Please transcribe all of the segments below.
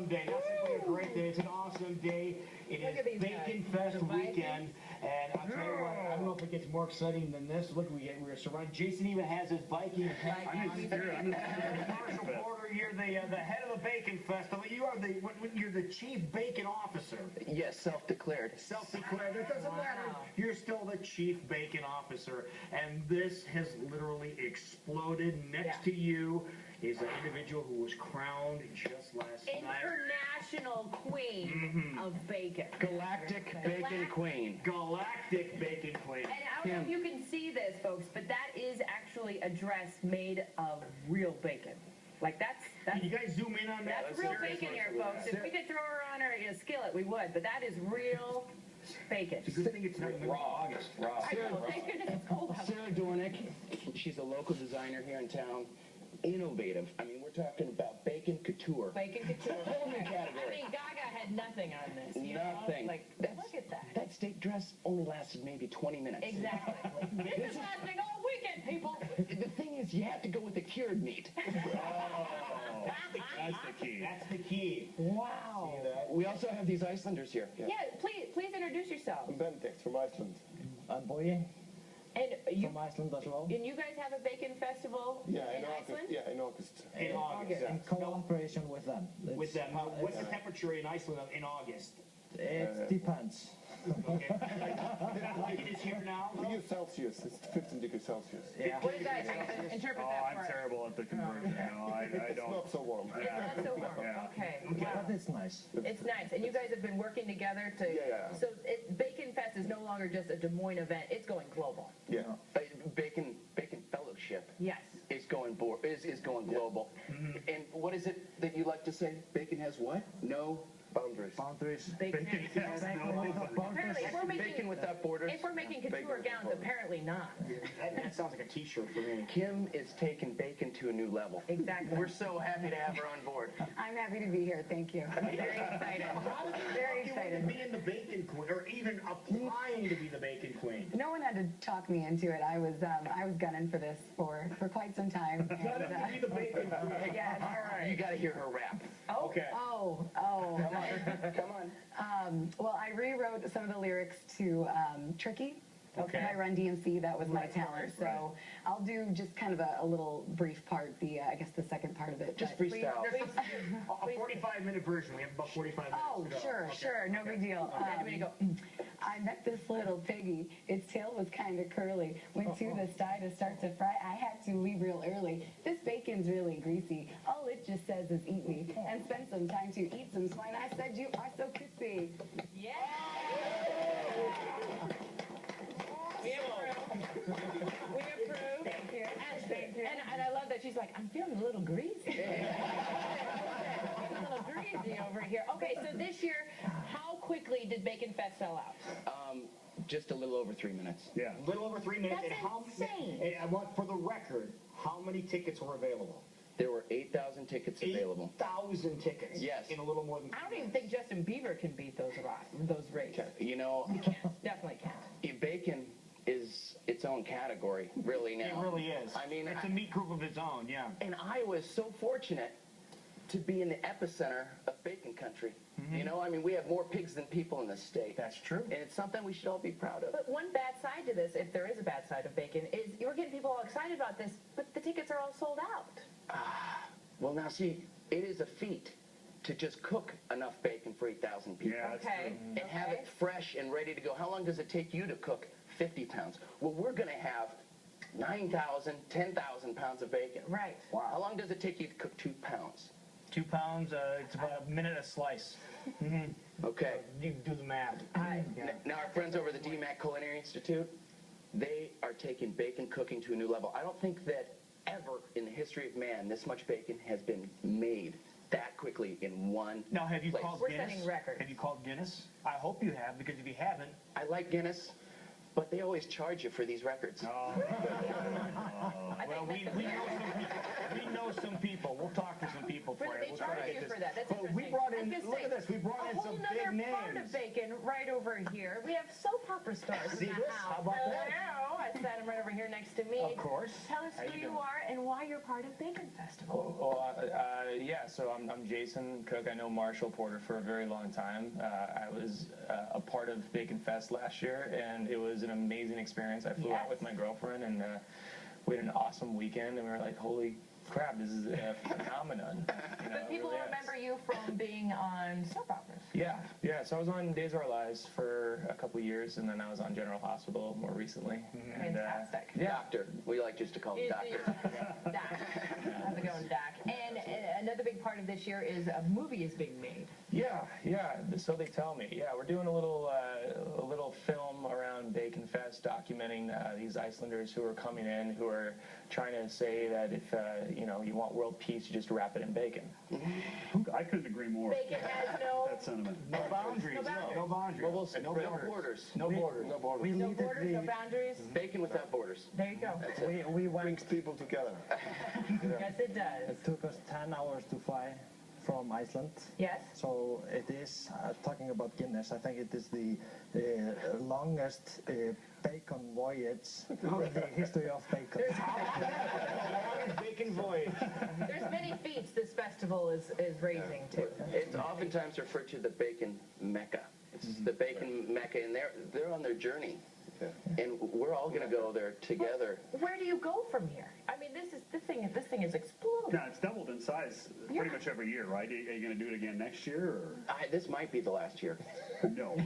day. Not simply a great day, it's an awesome day. It is Bacon Fest weekend, and I'll tell you what, I don't know if it gets more exciting than this. Look, we're surrounded. Jason even has his Viking hat. Marshall Porter, you're the head of the Bacon Festival. You're the chief bacon officer. Yes, self-declared. Self-declared. It doesn't matter. You're still the chief bacon officer, and this has literally exploded. Next to you is an individual who was crowned just last night. International Queen of Bacon. Galactic Bacon Queen. Galactic Bacon Queen. And I don't know if you can see this, folks, but that is actually a dress made of real bacon. Like that's Can you guys zoom in on that? That's real bacon here, folks. If we could throw her on a skillet, we would, but that is real bacon. It's a good thing it's not raw. August. Raw. I know, thank goodness it's cold out. Sarah Dornick, she's a local designer here in town. Innovative. I mean, we're talking about bacon couture. Bacon couture. Whole new category. I mean, Gaga had nothing on this. Nothing. Like, look at that. That steak dress only lasted maybe 20 minutes. Exactly. This is lasting all weekend, people. The thing is, you have to go with the cured meat. That's the key. That's the key. Wow. See that? We also have these Icelanders here. Yeah, please introduce yourself. I'm Benedict from Iceland. I'm Boye And you, from Iceland as well. and you guys have a bacon festival Yeah, in August. Iceland? Yeah, in August. In August. In cooperation with them. With them. What's the temperature in Iceland in August? It depends. Okay. Like it is here now? We use Celsius. It's 15 degrees Celsius. Yeah. What is that? Interpret that for us. terrible at the conversion. No, I It's don't. not so warm. It's not so warm. Yeah. Okay. But Wow. it's nice. It's nice. And you guys have been working together to... Yeah. So Bacon Fest is no longer just a Des Moines event. It's going global. Yeah. Bacon Fellowship Yes. is going global. And what is it that you like to say? Bacon has what? No Boundaries. Boundaries. Bacon Yes, no. Apparently, if we're making... bacon without borders. If we're making couture Bacon gowns, without apparently not. That sounds like a t-shirt for me. Kim is taking bacon to a new level. Exactly. We're so happy to have her on board. I'm happy to be here. Thank you. I'm very excited. Very You excited. want to be in the Bacon Queen, or even applying to be the Bacon Queen. No one had to talk me into it. I was gunning for this for quite some time. And, Be the Bacon Queen. yes. You got to hear her rap. Okay. Oh. Come on. Well, I rewrote some of the lyrics to Tricky. Okay. By Run DMC, that was my talent. right. So I'll do just kind of a little brief part, I guess the second part of it. Just but- freestyle. A 45-minute version. We have about 45 minutes Oh, to go. sure, Okay. sure, no big deal. I'm going to go... I met this little piggy. Its tail was kind of curly. Went to the sty to start to fry. I had to leave real early. This bacon's really greasy. All it just says is eat me and spend some time to eat some swine. I said you are so crispy. Yeah! We approve. Thank you. Thank you. And I love that she's like, I'm feeling a little greasy. A little greasy over here. Okay, so this year, how quickly did Bacon Fest sell out? Just a little over 3 minutes. Yeah. A little over 3 minutes. That's and how insane. And I want, for the record, how many tickets were available? There were 8,000 tickets available. 8,000 tickets. Yes. In a little more than 3 I don't even think Justin Bieber can beat those rates. You know, Definitely can't. bacon is its own category, really now. It really is. I mean, it's a meat group of its own, yeah. And I was so fortunate to be in the epicenter of bacon country. You know, I mean, we have more pigs than people in this state. That's true. And it's something we should all be proud of. But one bad side to this, if there is a bad side of bacon, is you're getting people all excited about this, but the tickets are all sold out. Well, now, see, it is a feat to just cook enough bacon for 8,000 people. Yeah, that's Okay. And have it fresh and ready to go. How long does it take you to cook 50 pounds? Well, we're going to have 9,000, 10,000 pounds of bacon. Right. Wow. How long does it take you to cook 2 pounds? 2 pounds, it's about a minute a slice. Okay. You do the math. Now, our friends over at the DMAC Culinary Institute, they are taking bacon cooking to a new level. I don't think that ever in the history of man this much bacon has been made that quickly in one Now, have you place. called We're Guinness? setting records. Have you called Guinness? I hope you have, because if you haven't, I like Guinness, but they always charge you for these records. I well, think we know some people. We'll talk to some people for Really, you. they We'll try charge to you get for this. that. That's But we interesting. brought in, I'm just look saying, at this, we brought a in whole some nother big part of names. bacon right over here. We have soap opera stars See in the this? house. How about that? Hello, I Adam right over here next to me. Of course. Tell us who you are and why you're part of Bacon Festival. Yeah, so I'm Jason Cook. I know Marshall Porter for a very long time. I was a part of Bacon Fest last year, and it was an amazing experience. I flew out with my girlfriend, and we had an awesome weekend, and we were like, holy crap, this is a phenomenon. You know, But people really remember you from being on soap operas. Yeah. So I was on Days of Our Lives for a couple years, and then I was on General Hospital more recently. And, Fantastic. Doctor. We like just to call him Doctor. Doc. How's it going, Doc? And another big part of this year is a movie is being made. Yeah. So they tell me. Yeah, we're doing a little film around Bacon Fest, documenting these Icelanders who are coming in, who are trying to say that if you want world peace, you just wrap it in bacon. I couldn't agree more. Bacon has no That sentiment. No boundaries. No boundaries. Well, no no borders. borders. No borders. No borders. We no needed borders, no boundaries. Bacon without borders. There you go. That's it. we went. Brings people together. Yes, it does. It took us 10 hours to fly from Iceland. Yes. So it is, talking about Guinness, I think it is the longest bacon voyage in the history of bacon. Bacon voyage. There's many feats this festival is raising too. It's oftentimes referred to the Bacon Mecca. It's the Bacon Mecca, and they're on their journey. And we're all going to go there together. Where do you go from here? I mean, this thing is exploding. Now, it's doubled in size pretty much every year, right? Are you going to do it again next year? This might be the last year. Or? No.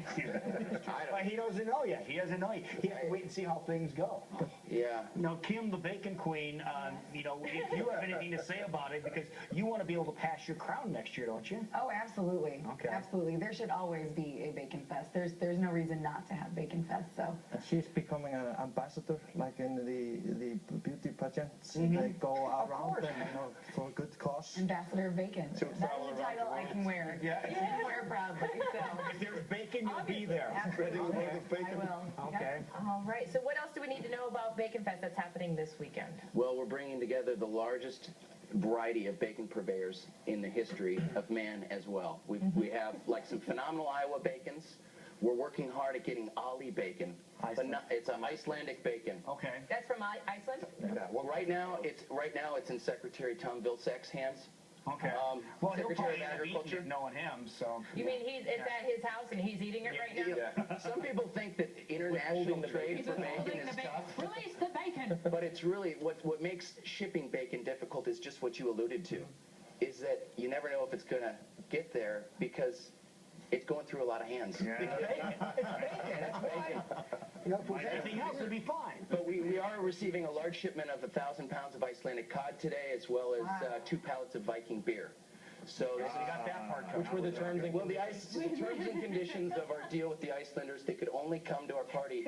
But he doesn't know yet. He doesn't know. He has to wait and see how things go. Yeah. Now, Kim, the Bacon Queen, if you have anything to say about it, because you want to be able to pass your crown next year, don't you? Oh, absolutely. Okay. Absolutely. There should always be a Bacon Fest. There's no reason not to have Bacon Fest. So She's becoming an ambassador, like in the beauty pageants. They go around and, for a good cause. Ambassador of Bacon. That is a title I can wear. Yeah. And wear proudly. So. If there's bacon, you'll be there. Absolutely. I will. Okay. All right. So what else do we need to know about Bacon Fest that's happening this weekend? Well, we're bringing together the largest variety of bacon purveyors in the history of man as well. We have like some phenomenal Iowa bacons. We're working hard at getting Ali bacon. It's an Icelandic bacon. Okay. That's from Iceland? Well, right now it's in Secretary Tom Vilsack's hands. Okay. Well, he'll Secretary probably of end up eating Agriculture. it knowing him, so. You mean it's at his house and he's eating it right now? Yeah. Some people think that international trade for bacon is tough, Release the bacon. but it's really what makes shipping bacon difficult is just what you alluded to, is that you never know if it's going to get there because it's going through a lot of hands. It's bacon. That's bacon. Anything else would be fine. But we are receiving a large shipment of 1,000 pounds of Icelandic cod today, as well as 2 pallets of Viking beer. So You got that part covered. Which were the terms and well, the terms and conditions of our deal with the Icelanders, they could only come to our party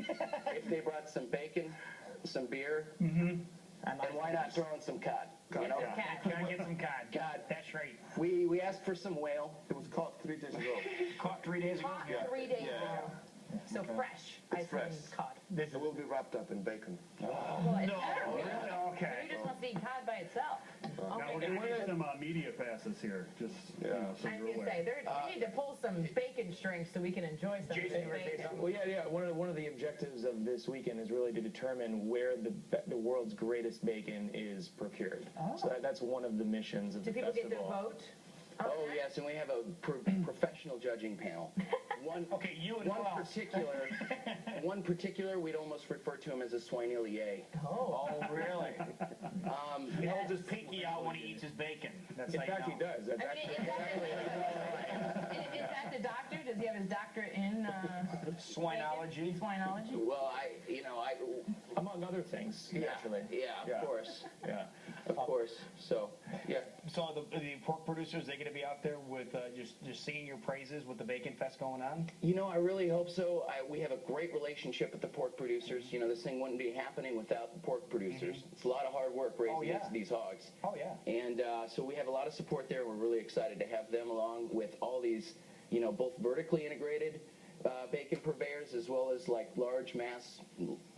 if they brought some bacon, some beer, and why not throw in some cod? You know? Gotta get some cod. God. That's right. We asked for some whale. It was caught 3 days ago. Caught 3 days ago. Caught 3 days ago. So fresh Iceland fresh. cod. This It will be wrapped up in bacon. Well, it's better. Okay. You just want to eat cod by itself. Now, we're Okay. going to need some media passes here, just so I you're was gonna aware. say, we need to pull some bacon strings so we can enjoy some Jason, you were saying bacon. something? Well, yeah. One of the objectives of this weekend is really to determine where the world's greatest bacon is procured. So that's one of the missions of Do the people get to festival. vote? Oh, Okay. yes, and we have a professional judging panel. Okay, you and who else? One particular, we'd almost refer to him as a swinelier. Oh, really? He holds his pinky out when he eats his bacon. That's In how you fact, he know. does. That's I mean, actually is that the doctor? Does he have his doctorate in Swinology. Swinology? Well, among other things, actually. yeah, of course, Yeah. of course. So, yeah. So the pork producers, they going to be out there with just singing your praises with the Bacon Fest going on? You know, I really hope so. We have a great relationship with the pork producers. You know, this thing wouldn't be happening without the pork producers. It's a lot of hard work raising these hogs. Oh, yeah. And so we have a lot of support there. We're really excited to have them along with all these, both vertically integrated bacon purveyors as well as like large mass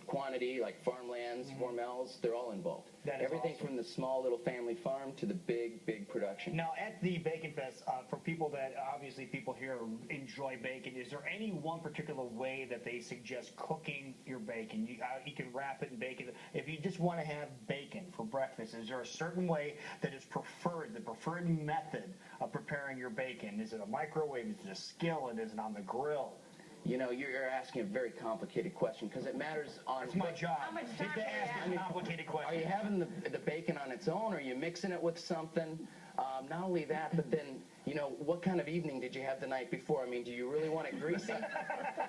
quantity like farmlands, Hormels. They're all involved. That is Everything awesome. from the small little family farm to the big production. production. Now, at the Bacon Fest, for people that, obviously people here enjoy bacon, is there any one particular way that they suggest cooking your bacon? You can wrap it in bacon. If you just want to have bacon for breakfast, is there a certain way that is preferred, the preferred method of preparing your bacon? Is it a microwave? Is it a skillet? Is it on the grill? You know, you're asking a very complicated question because it matters on... It's my job. How much Just time to do you ask have? a complicated question. Are you having the bacon on its own? Or are you mixing it with something? Not only that, but then, you know, what kind of evening did you have the night before? I mean, do you really want it greasy?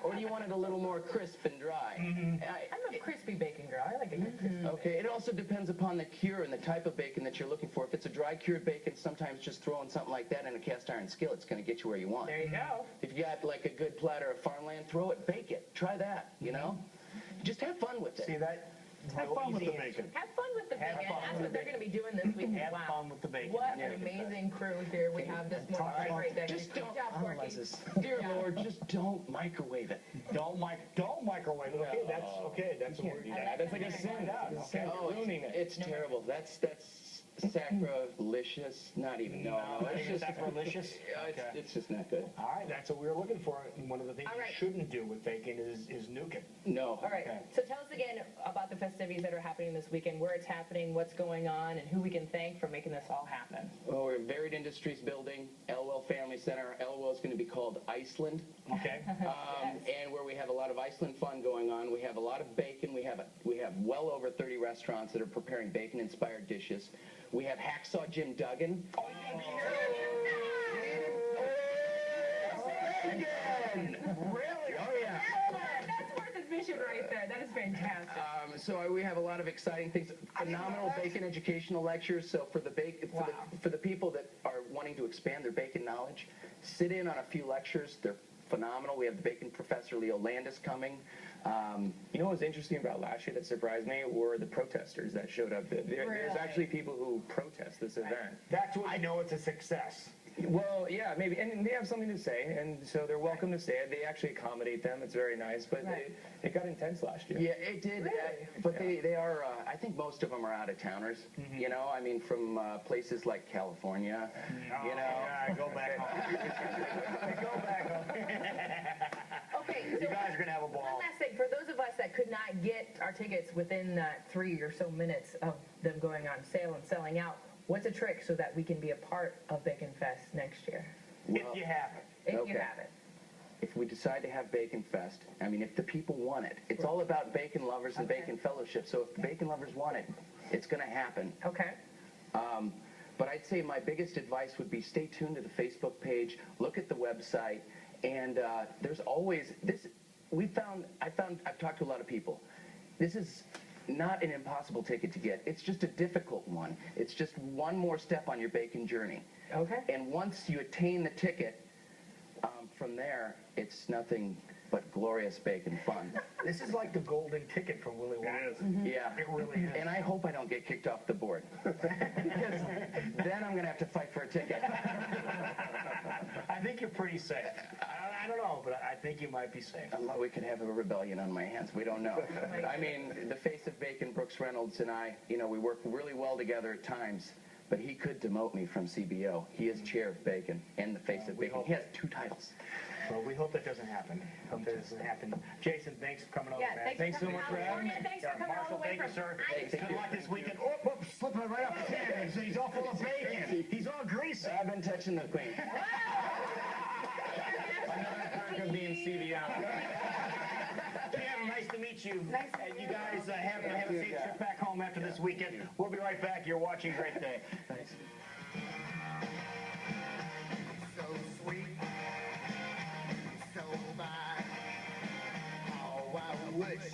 Or do you want it a little more crisp and dry? I'm a crispy bacon girl. I like a good crispy. Okay, it also depends upon the cure and the type of bacon that you're looking for. If it's a dry cured bacon, sometimes just throwing something like that in a cast iron skillet's going to get you where you want. There you go. If you got like a good platter of farmland, throw it, bake it. Try that, you know? Just have fun with it. See that? Have fun with the bacon. Have fun with the Have bacon. fun That's with what they're going to be doing this weekend. Have Wow. fun with the bacon. What an amazing crew here we have this morning. Great day. Just Good don't job, Porky. Analyze this. Dear Lord, just don't microwave it. Don't microwave it. Okay, that's a word. That's like a sin. Oh, Ruining it. it's terrible. That's sacrilegious. Not even. No, it's just sacrilegious. it's just not good. All right, that's what we were looking for. And one of the things All you right. shouldn't do with bacon is nuke it. No. All right. Okay. So tell us again about the festivities that are happening this weekend, where it's happening, what's going on, and who we can thank for making this all happen. Well, we're in Varied Industries building, Elwell Family Center. Elwell is going to be called Iceland. Okay. And where we have a lot of Iceland fun going on. We have a lot of bacon. We have well over 30 restaurants that are preparing bacon-inspired dishes. We have Hacksaw Jim Duggan. Really? Oh, yeah. That's worth admission right there. That is fantastic. So we have a lot of exciting things. Phenomenal bacon educational lectures. So for the for the people that are wanting to expand their bacon knowledge, sit in on a few lectures. They're phenomenal. We have the bacon professor Leo Landis coming. You know what was interesting about last year that surprised me were the protesters that showed up. There's actually people who protest this event. That's what I know it's a success. Well, yeah, maybe, and they have something to say, and so they're welcome to say it. They actually accommodate them. It's very nice, but it got intense last year. Yeah, it did. But they are, I think most of them are out-of-towners. You know, I mean, from places like California, you know. Yeah, go back home. Go back home. Okay, so You guys are going to have a one ball. last thing. For those of us that could not get our tickets within that 3 or so minutes of them going on sale and selling out, what's a trick so that we can be a part of Bacon Fest next year? If you have it. If you Okay. have it. If we decide to have Bacon Fest, I mean, if the people want it, it's all about bacon lovers and bacon fellowship. So if the bacon lovers want it, it's going to happen. Okay. But I'd say my biggest advice would be stay tuned to the Facebook page, look at the website, and there's always this. I've talked to a lot of people. This is not an impossible ticket to get. It's just a difficult one. It's just one more step on your bacon journey. Okay. And once you attain the ticket, from there, it's nothing but glorious bacon fun. This is like the golden ticket from Willy Wonka. It is. Yeah. It really is. And I hope I don't get kicked off the board. Because then I'm going to have to fight for a ticket. I think you're pretty safe. I don't know, but I think you might be safe. We could have a rebellion on my hands. We don't know. I mean, the face of bacon, Brooks Reynolds, and I, you know, we work really well together at times. But he could demote me from CBO. He is chair of bacon and the face of bacon. He has 2 titles. Well, we hope that doesn't happen. Hope that doesn't happen. Jason, thanks for coming over, Yeah, man. thanks so for much coming for having me. California. Thanks for coming all the Marshall, way thank you, from sir. Iceland. Good luck this weekend. Oh, slipping it right off his hand. He's all full of bacon. He's all greasy. I've been touching the queen. Another perk of being CBO. Cam, nice to meet you. Nice to And meet you you. guys have a safe trip back home after this weekend. We'll be right back. You're watching Great Day. Thanks. So sweet, so fine. Oh, I wish